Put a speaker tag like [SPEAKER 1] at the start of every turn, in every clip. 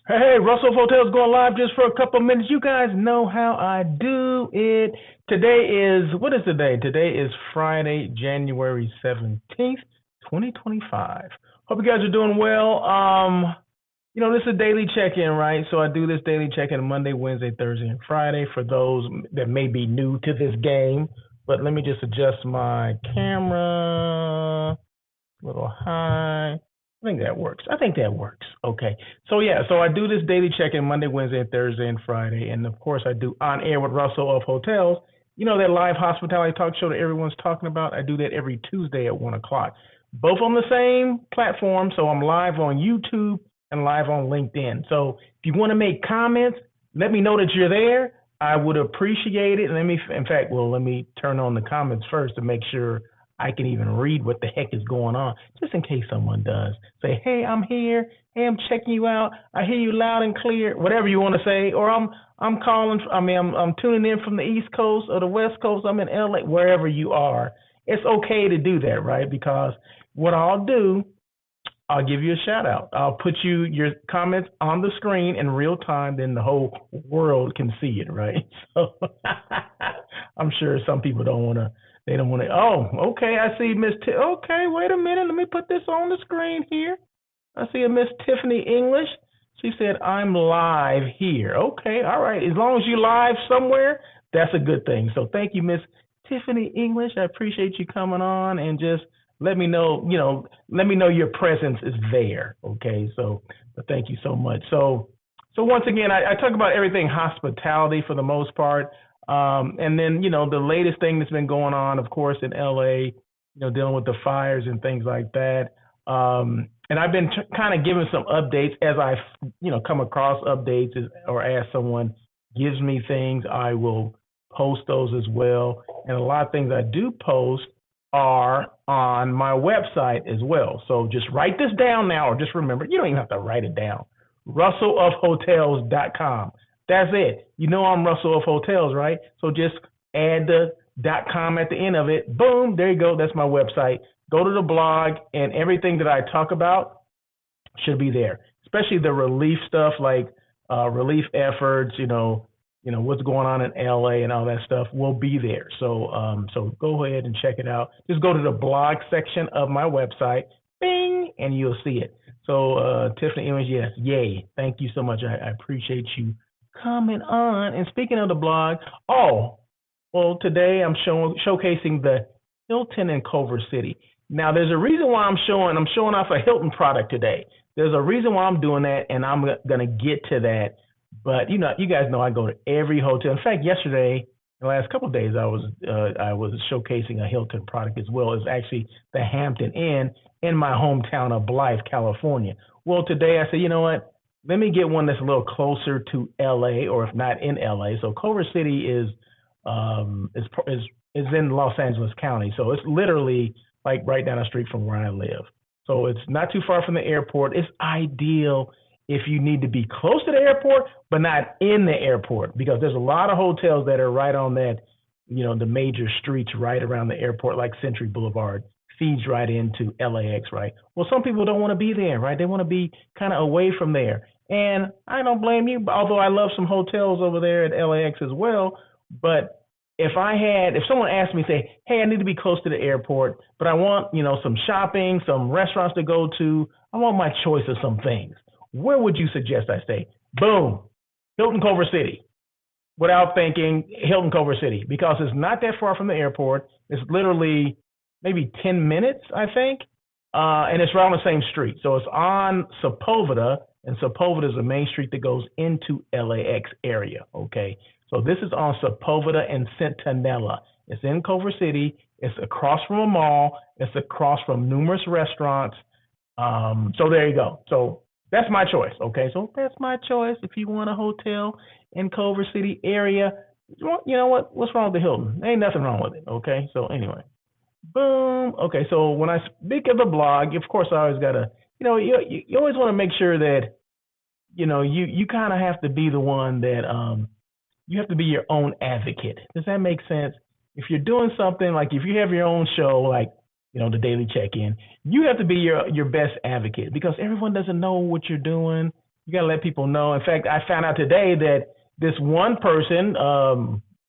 [SPEAKER 1] Hey, Russell Hotel's going live just for a couple minutes. You guys know how I do it. Today is, what is today? Today is Friday, January 17th, 2025. Hope you guys are doing well. This is a daily check-in, right? So I do this daily check-in Monday, Wednesday, Thursday, and Friday for those that may be new to this game. But let me just adjust my camera a little high. I think that works. Okay. So I do this daily check-in Monday, Wednesday, Thursday, and Friday. And of course, I do On Air with Russell of Hotels. You know, that live hospitality talk show that everyone's talking about? I do that every Tuesday at 1 o'clock. Both on the same platform. So I'm live on YouTube and live on LinkedIn. So if you want to make comments, let me know that you're there. I would appreciate it. Let me turn on the comments first to make sure I can even read what the heck is going on, just in case someone does say, "Hey, I'm here. Hey, I'm checking you out. I hear you loud and clear." Whatever you want to say, or I'm tuning in from the East Coast or the West Coast. I'm in LA, wherever you are. It's okay to do that, right? Because what I'll do, I'll give you a shout out. I'll put your comments on the screen in real time, then the whole world can see it, right? So I'm sure some people don't want to. They don't want to. Oh, okay. I see Miss. Okay, wait a minute. Let me put this on the screen here. I see a Miss Tiffany English. She said, "I'm live here." Okay, all right. As long as you live somewhere, that's a good thing. So thank you, Miss Tiffany English. I appreciate you coming on and just let me know. Let me know your presence is there. Okay. But thank you so much. So once again, I talk about everything hospitality for the most part. And then, the latest thing that's been going on, of course, in LA, dealing with the fires and things like that. And I've been kind of giving some updates as I've, come across updates or as someone gives me things, I will post those as well. And a lot of things I do post are on my website as well. So just write this down now, or just remember, you don't even have to write it down. RussellofHotels.com. That's it. I'm Russell of Hotels, right? So just add the .com at the end of it. Boom, there you go. That's my website. Go to the blog, and everything that I talk about should be there, especially the relief stuff, like relief efforts, what's going on in LA and all that stuff will be there. So go ahead and check it out. Just go to the blog section of my website, bing, and you'll see it. So Tiffany Owens, yes, yay. Thank you so much. I appreciate you coming on. And speaking of the blog, today I'm showcasing the Hilton in Culver City. Now, there's a reason why I'm showing off a Hilton product today. There's a reason why I'm doing that, and I'm going to get to that. But, you guys know I go to every hotel. In fact, yesterday, the last couple of days, I was showcasing a Hilton product as well. It's actually the Hampton Inn in my hometown of Blythe, California. Well, today I said, you know what? Let me get one that's a little closer to LA, or if not in LA. So Culver City is in Los Angeles County. So it's literally like right down the street from where I live. So it's not too far from the airport. It's ideal if you need to be close to the airport, but not in the airport, because there's a lot of hotels that are right on that, the major streets right around the airport, like Century Boulevard. Feeds right into LAX, right? Well, some people don't want to be there, right? They want to be kind of away from there. And I don't blame you, although I love some hotels over there at LAX as well. But if someone asked me, say, hey, I need to be close to the airport, but I want, some shopping, some restaurants to go to, I want my choice of some things. Where would you suggest I stay? Boom, Hilton Culver City. Without thinking, Hilton Culver City, because it's not that far from the airport. It's literally maybe 10 minutes, I think. And it's right on the same street. So it's on Sepulveda, and Sepulveda is the main street that goes into LAX area, okay? So this is on Sepulveda and Centinela. It's in Culver City. It's across from a mall. It's across from numerous restaurants. So there you go. So that's my choice, okay? So that's my choice. If you want a hotel in Culver City area, you know what? What's wrong with the Hilton? Ain't nothing wrong with it, okay? So anyway. Boom. Okay, so when I speak of the blog, of course, I always got to, you always want to make sure that, you kind of have to be the one that, you have to be your own advocate. Does that make sense? If you're doing something, like if you have your own show, like, the daily check-in, you have to be your best advocate, because everyone doesn't know what you're doing. You got to let people know. In fact, I found out today that this one person,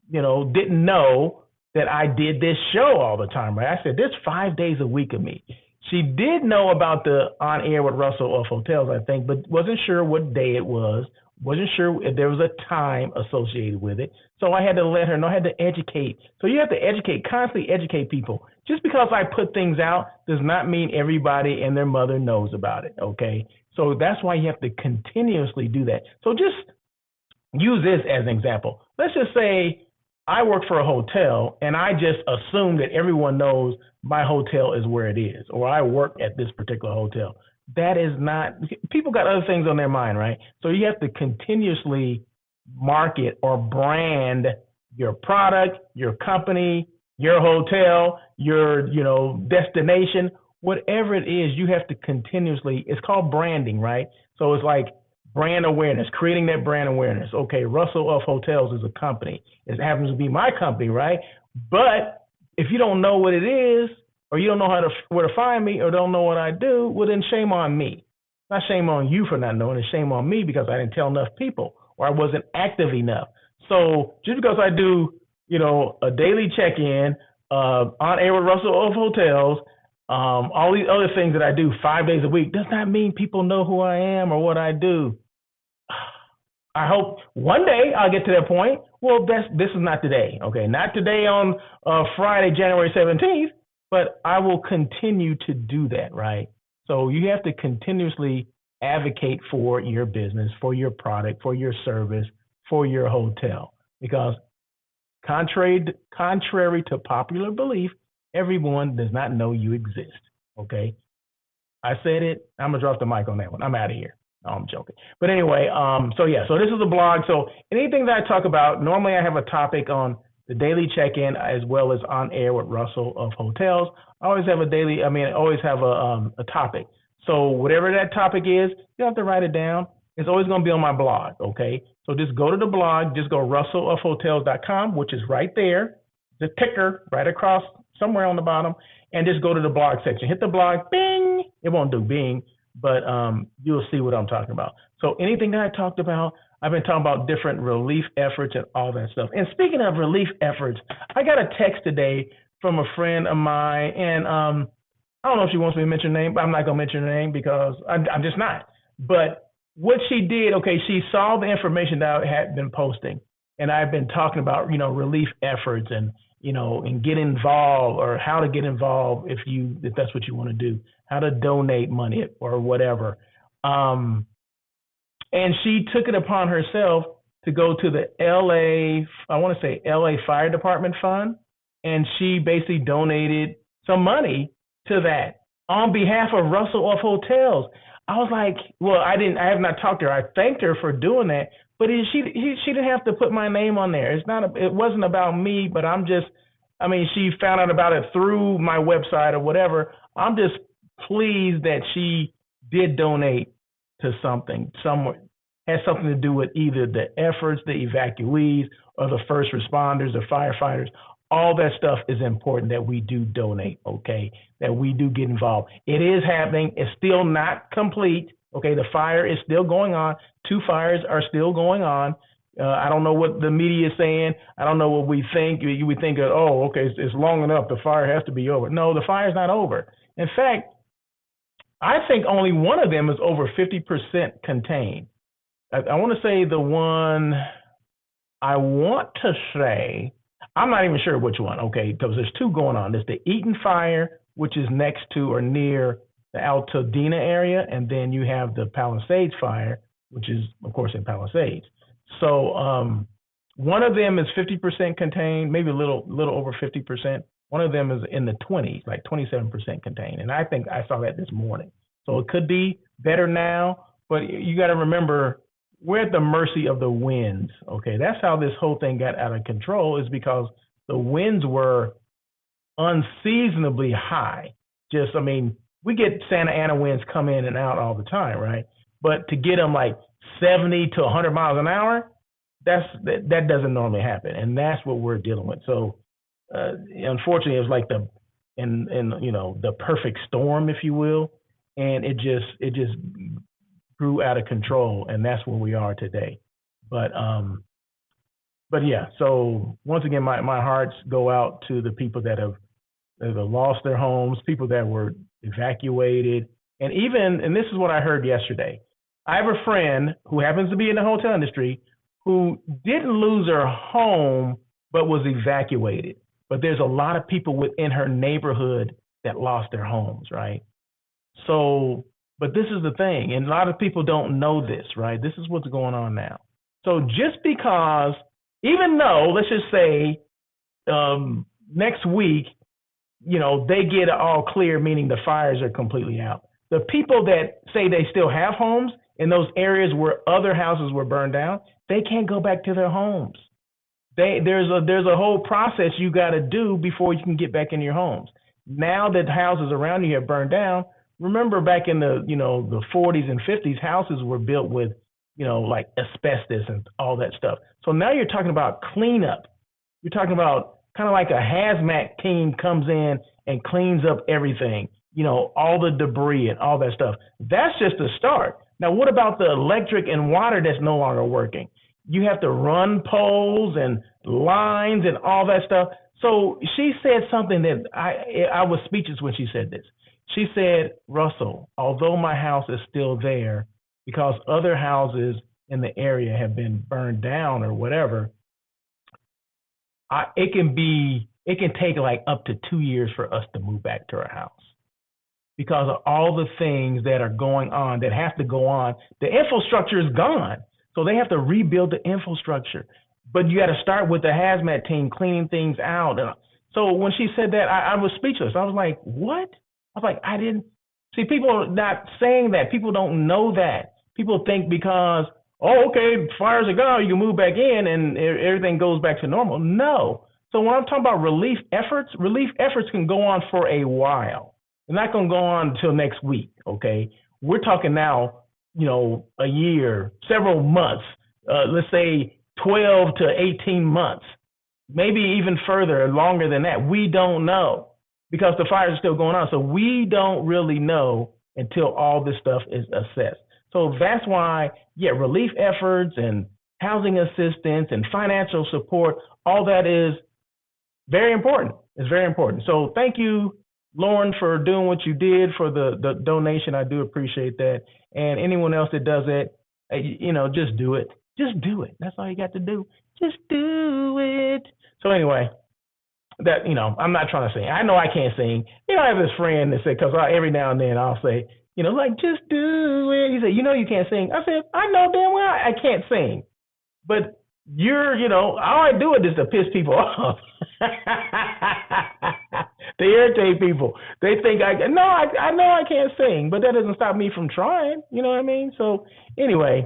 [SPEAKER 1] didn't know that I did this show all the time, right? I said, there's 5 days a week of me. She did know about the On Air with Russell of Hotels, I think, but wasn't sure what day it was. Wasn't sure if there was a time associated with it. So I had to let her know. I had to educate. So you have to educate, constantly educate people. Just because I put things out does not mean everybody and their mother knows about it, okay? So that's why you have to continuously do that. So just use this as an example. Let's just say I work for a hotel and I just assume that everyone knows my hotel is where it is, or I work at this particular hotel. That is not, people got other things on their mind, right? So you have to continuously market or brand your product, your company, your hotel, your, destination, whatever it is, you have to continuously, it's called branding, right? So it's like brand awareness, creating that brand awareness. Okay, Russell of Hotels is a company. It happens to be my company, right? But if you don't know what it is, or you don't know where to find me, or don't know what I do, well then shame on me. Not shame on you for not knowing, it's shame on me because I didn't tell enough people, or I wasn't active enough. So just because I do, a daily check-in, On Air with Russell of Hotels, all these other things that I do 5 days a week, does not mean people know who I am or what I do. I hope one day I'll get to that point. Well, this is not today, okay? Not today on Friday, January 17th, but I will continue to do that, right? So you have to continuously advocate for your business, for your product, for your service, for your hotel, because contrary to popular belief, everyone does not know you exist, okay? I said it. I'm going to drop the mic on that one. I'm out of here. No, I'm joking. But anyway, so this is a blog. So anything that I talk about, normally I have a topic on the daily check-in as well as On Air with Russell of Hotels. I always have a topic. So whatever that topic is, you don't have to write it down. It's always going to be on my blog, okay? So just go to the blog, just go russellofhotels.com, which is right there, the ticker right across somewhere on the bottom, and just go to the blog section. Hit the blog, bing. It won't do bing, but you'll see what I'm talking about. So anything that I talked about, I've been talking about different relief efforts and all that stuff. And speaking of relief efforts, I got a text today from a friend of mine, and I don't know if she wants me to mention her name, but I'm not going to mention her name because I'm just not. But what she did, okay, she saw the information that I had been posting, and I've been talking about, relief efforts and, and get involved, or how to get involved if that's what you want to do, how to donate money or whatever. And she took it upon herself to go to the LA Fire Department Fund, and she basically donated some money to that on behalf of Russell of Hotels. I was like, well, I have not talked to her. I thanked her for doing that, but she didn't have to put my name on there. It wasn't about me, but she found out about it through my website or whatever. I'm just pleased that she did donate to something, somewhere, has something to do with either the efforts, the evacuees, or the first responders, the firefighters. All that stuff is important that we do donate, okay, that we do get involved. It is happening. It's still not complete, okay? The fire is still going on. 2 fires are still going on. I don't know what the media is saying. I don't know what we think. We think, it's long enough. The fire has to be over. No, the fire's not over. In fact, I think only one of them is over 50% contained. I want to say the one I want to say, I'm not even sure which one, okay, because there's 2 going on. There's the Eaton fire, which is next to or near the Altadena area, and then you have the Palisades fire, which is, of course, in Palisades. So one of them is 50% contained, maybe a little over 50%. One of them is in the 20s, like 27% contained. And I think I saw that this morning. So it could be better now, but you got to remember, we're at the mercy of the winds, okay? That's how this whole thing got out of control, is because the winds were unseasonably high. We get Santa Ana winds come in and out all the time, right? But to get them like 70 to 100 miles an hour, that doesn't normally happen, and that's what we're dealing with. So unfortunately, it was like the perfect storm, if you will, and it just grew out of control, and that's where we are today. But yeah. So once again, my hearts go out to the people that have lost their homes, people that were evacuated, and this is what I heard yesterday. I have a friend who happens to be in the hotel industry who didn't lose her home but was evacuated. But there's a lot of people within her neighborhood that lost their homes, right? So, but this is the thing, and a lot of people don't know this, right? This is what's going on now. So just because, even though, let's just say next week, they get all clear, meaning the fires are completely out. The people that say they still have homes in those areas where other houses were burned down, they can't go back to their homes. There's a whole process you got to do before you can get back in your homes. Now that houses around you have burned down, remember back in the 40s and 50s, houses were built with like asbestos and all that stuff. So now you're talking about cleanup. You're talking about kind of like a hazmat team comes in and cleans up everything, all the debris and all that stuff. That's just a start. Now, what about the electric and water that's no longer working? You have to run poles and lines and all that stuff. So she said something that I was speechless when she said this. She said, Russell, although my house is still there because other houses in the area have been burned down or whatever, it can take like up to 2 years for us to move back to our house because of all the things that are going on that have to go on. The infrastructure is gone. So they have to rebuild the infrastructure. But you got to start with the hazmat team cleaning things out. So when she said that, I was speechless. I was like, what? I was like, I didn't see. People are not saying that. People don't know that. People think because, okay, fires are gone, you can move back in and everything goes back to normal. No. So when I'm talking about relief efforts can go on for a while. They're not going to go on until next week, okay? We're talking now, a year, several months, let's say 12 to 18 months, maybe even further, longer than that. We don't know because the fires are still going on. So we don't really know until all this stuff is assessed. So that's why, relief efforts and housing assistance and financial support, all that is very important. It's very important. So thank you, Lauren, for doing what you did for the donation. I do appreciate that. And anyone else that does it, just do it. Just do it. That's all you got to do. Just do it. So anyway, that, I'm not trying to sing. I know I can't sing. I have this friend that said, because every now and then I'll say, just do it. He said, you can't sing. I said, I know damn well I can't sing. But all I do it is to piss people off. To irritate people. They think I know I can't sing, but that doesn't stop me from trying. You know what I mean? So anyway,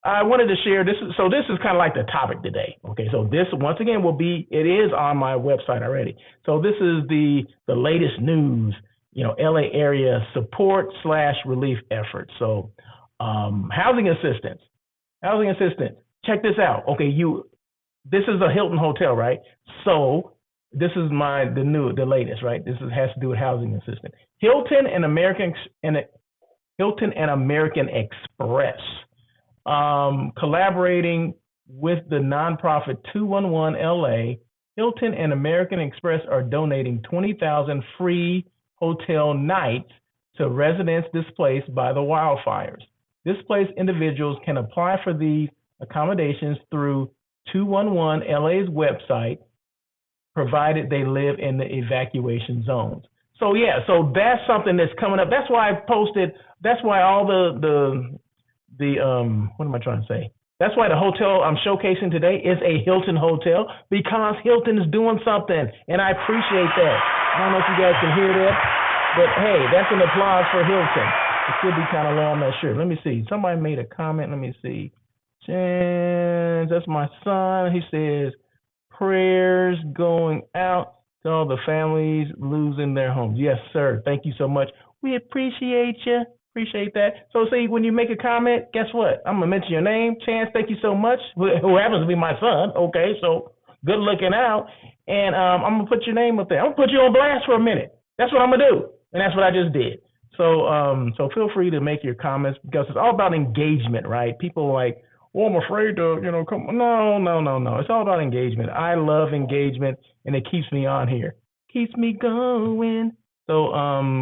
[SPEAKER 1] I wanted to share this. So this is kind of like the topic today. Okay, so this once again it is on my website already. So this is the latest news, LA area support/relief efforts. So housing assistance. Check this out. Okay, this is a Hilton hotel, right? So this is the latest, right? This has to do with housing assistance. Hilton and American Express, collaborating with the nonprofit 211 LA, Hilton and American Express are donating 20,000 free hotel nights to residents displaced by the wildfires. Displaced individuals can apply for these accommodations through 211 LA's website, provided they live in the evacuation zones. So so that's something that's coming up. That's why I posted. That's why all the what am I trying to say? That's why the hotel I'm showcasing today is a Hilton hotel, because Hilton is doing something, and I appreciate that. I don't know if you guys can hear that, but hey, that's an applause for Hilton. It should be kind of low, I'm not sure. Let me see. Somebody made a comment. Let me see. Chance, that's my son. He says, prayers going out to all the families losing their homes. Yes, sir. Thank you so much. We appreciate you. Appreciate that. So see, when you make a comment, guess what? I'm going to mention your name. Chance, thank you so much. Who happens to be my son. Okay, so good looking out. And I'm going to put your name up there. I'm going to put you on blast for a minute. That's what I'm going to do. And that's what I just did. So feel free to make your comments because it's all about engagement, right? People are like, well, I'm afraid to, come. No, no, no, no. It's all about engagement. I love engagement, and it keeps me on here, keeps me going. So,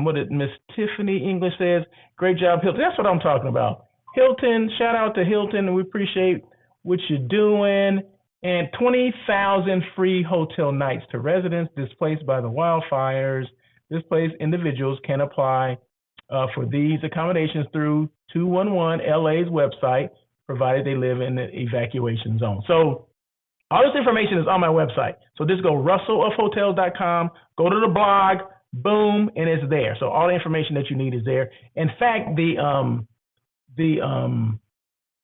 [SPEAKER 1] what did Miss Tiffany English says? Great job, Hilton. That's what I'm talking about. Hilton, shout out to Hilton, and we appreciate what you're doing. And 20,000 free hotel nights to residents displaced by the wildfires. Displaced individuals can apply for these accommodations through 211 LA's website, provided they live in the evacuation zone. So all this information is on my website. So just go russellofhotels.com, go to the blog, boom, and it's there. So all the information that you need is there. In fact, the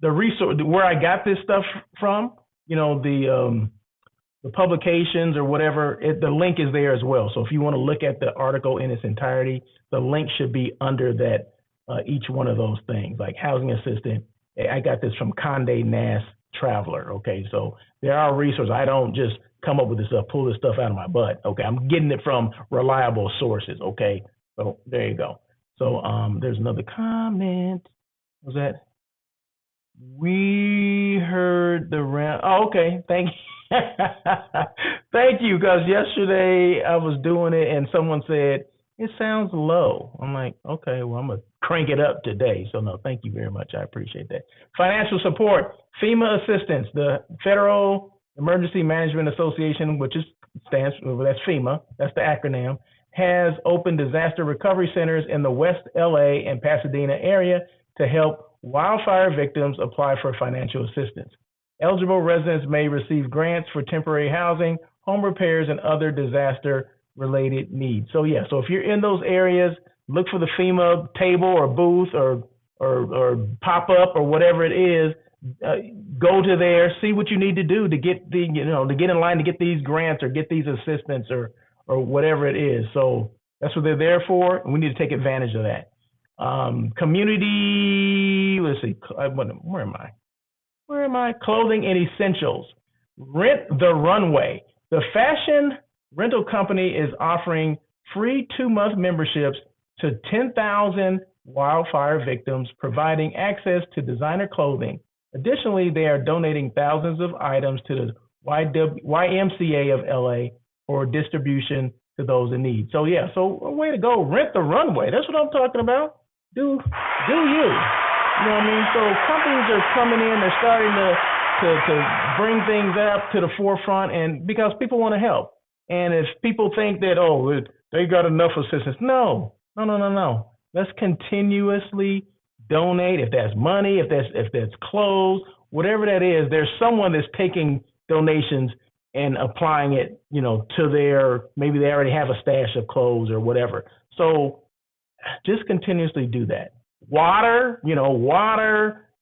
[SPEAKER 1] resource where I got this stuff from, the publications or whatever, the link is there as well. So if you want to look at the article in its entirety, the link should be under that, each one of those things, like housing assistant. I got this from Condé Nast Traveler. Okay, so there are resources. I don't just come up with this stuff, pull this stuff out of my butt. Okay, I'm getting it from reliable sources. Okay, so there you go. So there's another comment. Was that? We heard the rant. Oh, okay. Thank you. Thank you. Because yesterday I was doing it and someone said, it sounds low. I'm like, okay, well, I'm going to crank it up today. So, no, thank you very much. I appreciate that. Financial support, FEMA assistance, the Federal Emergency Management Association, which stands for, that's FEMA, that's the acronym, has opened disaster recovery centers in the West LA and Pasadena area to help wildfire victims apply for financial assistance. Eligible residents may receive grants for temporary housing, home repairs, and other disaster-related needs. So yeah, so if you're in those areas, look for the FEMA table or booth or pop-up or whatever it is. Go to there, see what you need to do to get to get in line to get these grants or get these assistance or whatever it is. So that's what they're there for, and we need to take advantage of that. Community, let's see, where am I? Where am I? Clothing and essentials. Rent the Runway. The fashion rental company is offering free 2-month memberships to 10,000 wildfire victims, providing access to designer clothing. Additionally, they are donating thousands of items to the YMCA of LA for distribution to those in need. So yeah, so a way to go, rent the runway. That's what I'm talking about. Do you. You know what I mean? So companies are coming in, they're starting to bring things up to the forefront, and because people want to help. And if people think that, oh, they got enough assistance, no. Let's continuously donate. If that's money, if that's clothes, whatever that is, there's someone that's taking donations and applying it, to their, maybe they already have a stash of clothes or whatever. So just continuously do that. Water,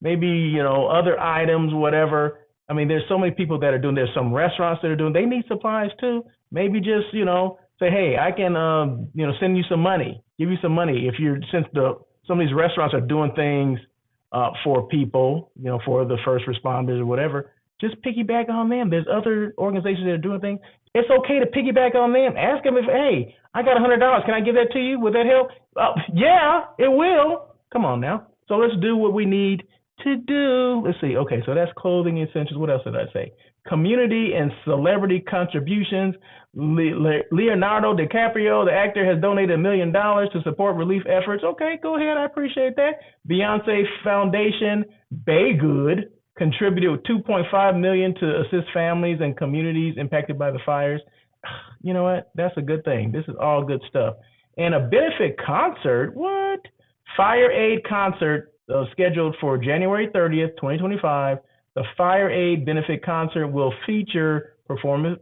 [SPEAKER 1] maybe, other items, whatever. I mean, there's so many people that are doing, there's some restaurants that are doing, they need supplies too. Maybe just, say, hey, I can, send you some money, give you some money. Since some of these restaurants are doing things for people, for the first responders or whatever, just piggyback on them. There's other organizations that are doing things. It's okay to piggyback on them. Ask them if, hey, I got $100. Can I give that to you? Would that help? Yeah, it will. Come on now. So let's do what we need to do. Let's see. Okay, so that's clothing essentials. What else did I say? Community and celebrity contributions. Leonardo DiCaprio, the actor, has donated $1 million to support relief efforts. Okay, go ahead. I appreciate that. Beyonce Foundation, Baygood, contributed $2.5 million to assist families and communities impacted by the fires. You know what? That's a good thing. This is all good stuff. And a benefit concert. What? FireAid Concert, scheduled for January 30th, 2025. The FireAid benefit concert will feature performances,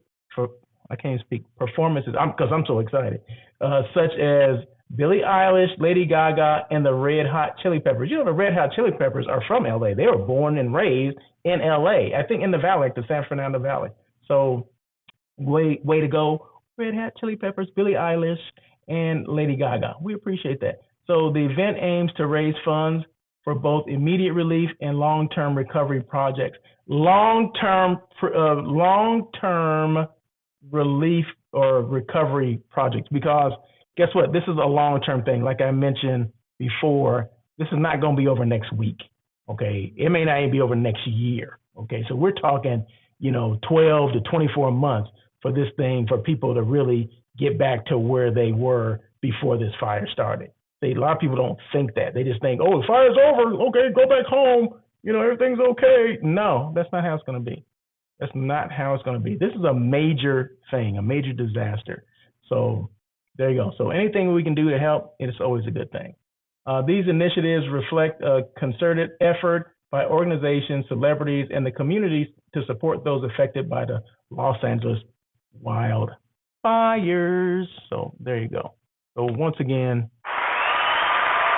[SPEAKER 1] because I'm so excited, such as Billie Eilish, Lady Gaga, and the Red Hot Chili Peppers. The Red Hot Chili Peppers are from LA. They were born and raised in LA, I think in the Valley, like the San Fernando Valley. So way to go, Red Hot Chili Peppers, Billie Eilish, and Lady Gaga. We appreciate that. So the event aims to raise funds for both immediate relief and long-term recovery projects. Long-term relief or recovery projects, because guess what? This is a long-term thing. Like I mentioned before, this is not going to be over next week. Okay, it may not even be over next year. Okay, so we're talking, 12 to 24 months for this thing, for people to really get back to where they were before this fire started. A lot of people don't think that. They just think, oh, the fire's over. Okay, go back home. Everything's okay. No, that's not how it's going to be. That's not how it's going to be. This is a major thing, a major disaster. So there you go. So anything we can do to help, it's always a good thing. These initiatives reflect a concerted effort by organizations, celebrities, and the communities to support those affected by the Los Angeles wildfires. So there you go. So once again,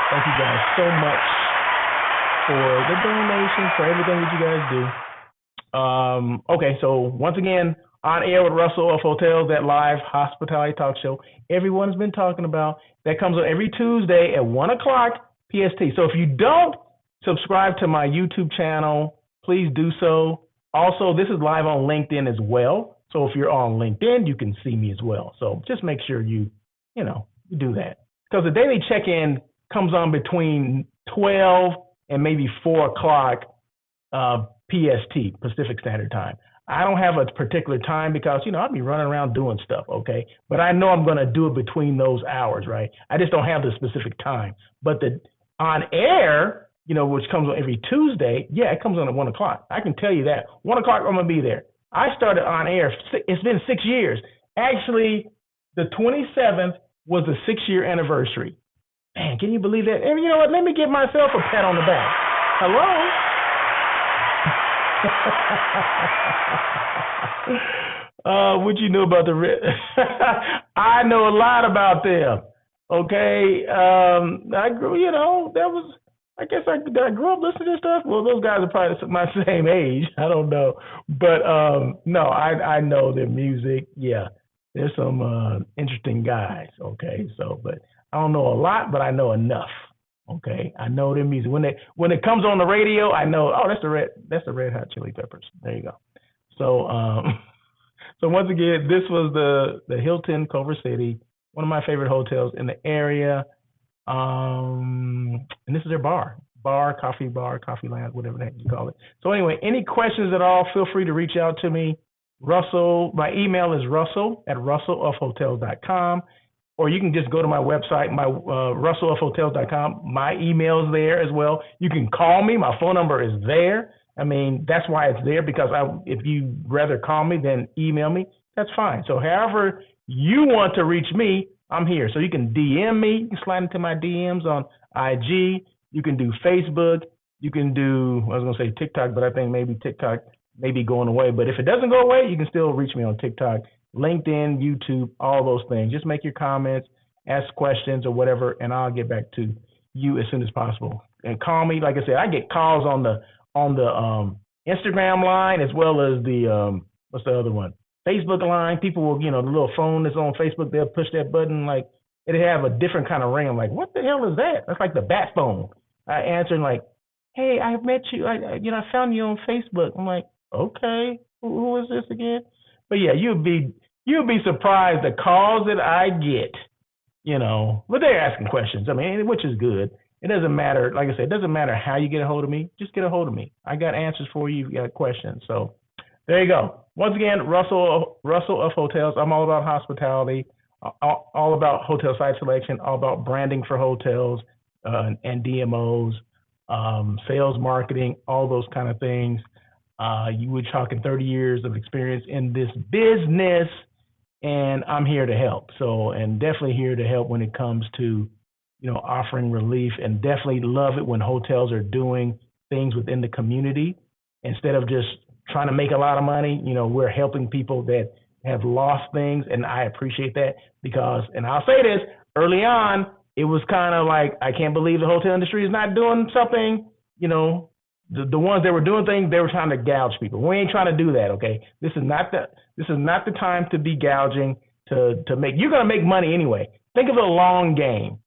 [SPEAKER 1] thank you guys so much for the donations, for everything that you guys do. Okay, so once again, On Air with Russell of Hotels, that live hospitality talk show everyone's been talking about. That comes on every Tuesday at 1 o'clock PST. So if you don't subscribe to my YouTube channel, please do so. Also, this is live on LinkedIn as well. So if you're on LinkedIn, you can see me as well. So just make sure you do that. Because the daily check-in comes on between 12 and maybe 4 o'clock PST, Pacific Standard Time. I don't have a particular time because, I'll be running around doing stuff, okay? But I know I'm going to do it between those hours, right? I just don't have the specific time. But the On Air, which comes on every Tuesday, yeah, it comes on at 1 o'clock. I can tell you that. 1 o'clock, I'm going to be there. I started On Air. It's been 6 years. Actually, the 27th was the 6-year anniversary. Man, can you believe that? And you know what? Let me give myself a pat on the back. Hello? What you know about the I know a lot about them. Okay, I grew. I guess I grew up listening to stuff. Well, those guys are probably my same age. I don't know, but no, I know their music. Yeah, there's some interesting guys. Okay, so but I don't know a lot, but I know enough. Okay, I know their music. When it comes on the radio, I know. Oh, that's the Red Hot Chili Peppers. There you go. So so once again, this was the Hilton Culver City, one of my favorite hotels in the area. And this is their coffee lounge, whatever the heck you call it. So anyway, any questions at all? Feel free to reach out to me. Russell, my email is russell@russellofhotels.com. Or you can just go to my website, my russellofhotels.com. My email's there as well. You can call me. My phone number is there. I mean, that's why it's there, because if you rather call me than email me, that's fine. So however you want to reach me, I'm here. So you can DM me. You can slide into my DMs on IG. You can do Facebook. You can do, I was going to say TikTok, but I think maybe TikTok may be going away. But if it doesn't go away, you can still reach me on TikTok, LinkedIn, YouTube, all those things. Just make your comments, ask questions or whatever, and I'll get back to you as soon as possible. And call me. Like I said, I get calls on the Instagram line as well as the what's the other one? Facebook line. People will, the little phone that's on Facebook, they'll push that button, like it'll have a different kind of ring. I'm like, what the hell is that? That's like the bat phone. I answer like, hey, I met you. I found you on Facebook. I'm like, okay, who is this again? But yeah, you'd be surprised the calls that I get, but they're asking questions. I mean, which is good. It doesn't matter. Like I said, it doesn't matter how you get a hold of me. Just get a hold of me. I got answers for you. You got questions. So there you go. Once again, Russell of Hotels. I'm all about hospitality, all about hotel site selection, all about branding for hotels and DMOs, sales, marketing, all those kind of things. You were talking 30 years of experience in this business, and I'm here to help. So, and definitely here to help when it comes to, offering relief, and definitely love it when hotels are doing things within the community instead of just trying to make a lot of money. We're helping people that have lost things, and I appreciate that because, and I'll say this, early on, it was kind of like, I can't believe the hotel industry is not doing something, the ones that were doing things, they were trying to gouge people. We ain't trying to do that, okay? This is not the time to be gouging, to make, you're going to make money anyway. Think of the long game.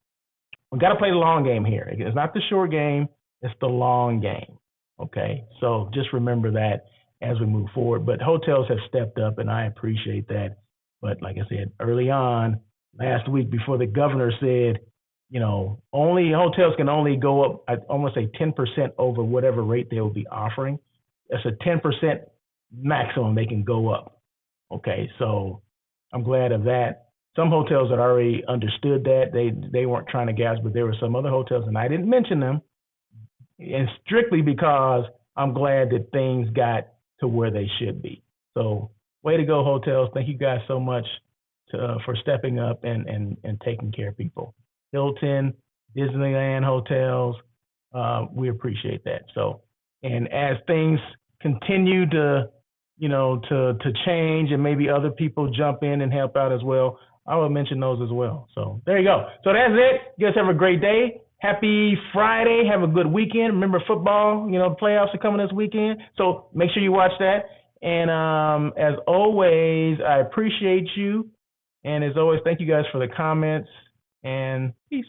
[SPEAKER 1] We got to play the long game here. It's not the short game, it's the long game, okay? So just remember that as we move forward. But hotels have stepped up, and I appreciate that. But like I said, early on, last week before the governor said, only hotels can only go up, I almost say 10% over whatever rate they will be offering. That's a 10% maximum they can go up. Okay, so I'm glad of that. Some hotels had already understood that. They weren't trying to gas, but there were some other hotels, and I didn't mention them, and strictly because I'm glad that things got to where they should be. So way to go, hotels. Thank you guys so much for stepping up and taking care of people. Hilton, Disneyland hotels, we appreciate that. So, and as things continue to change and maybe other people jump in and help out as well, I will mention those as well. So there you go. So that's it. You guys have a great day. Happy Friday. Have a good weekend. Remember, football, the playoffs are coming this weekend. So make sure you watch that. And as always, I appreciate you. And as always, thank you guys for the comments, and peace.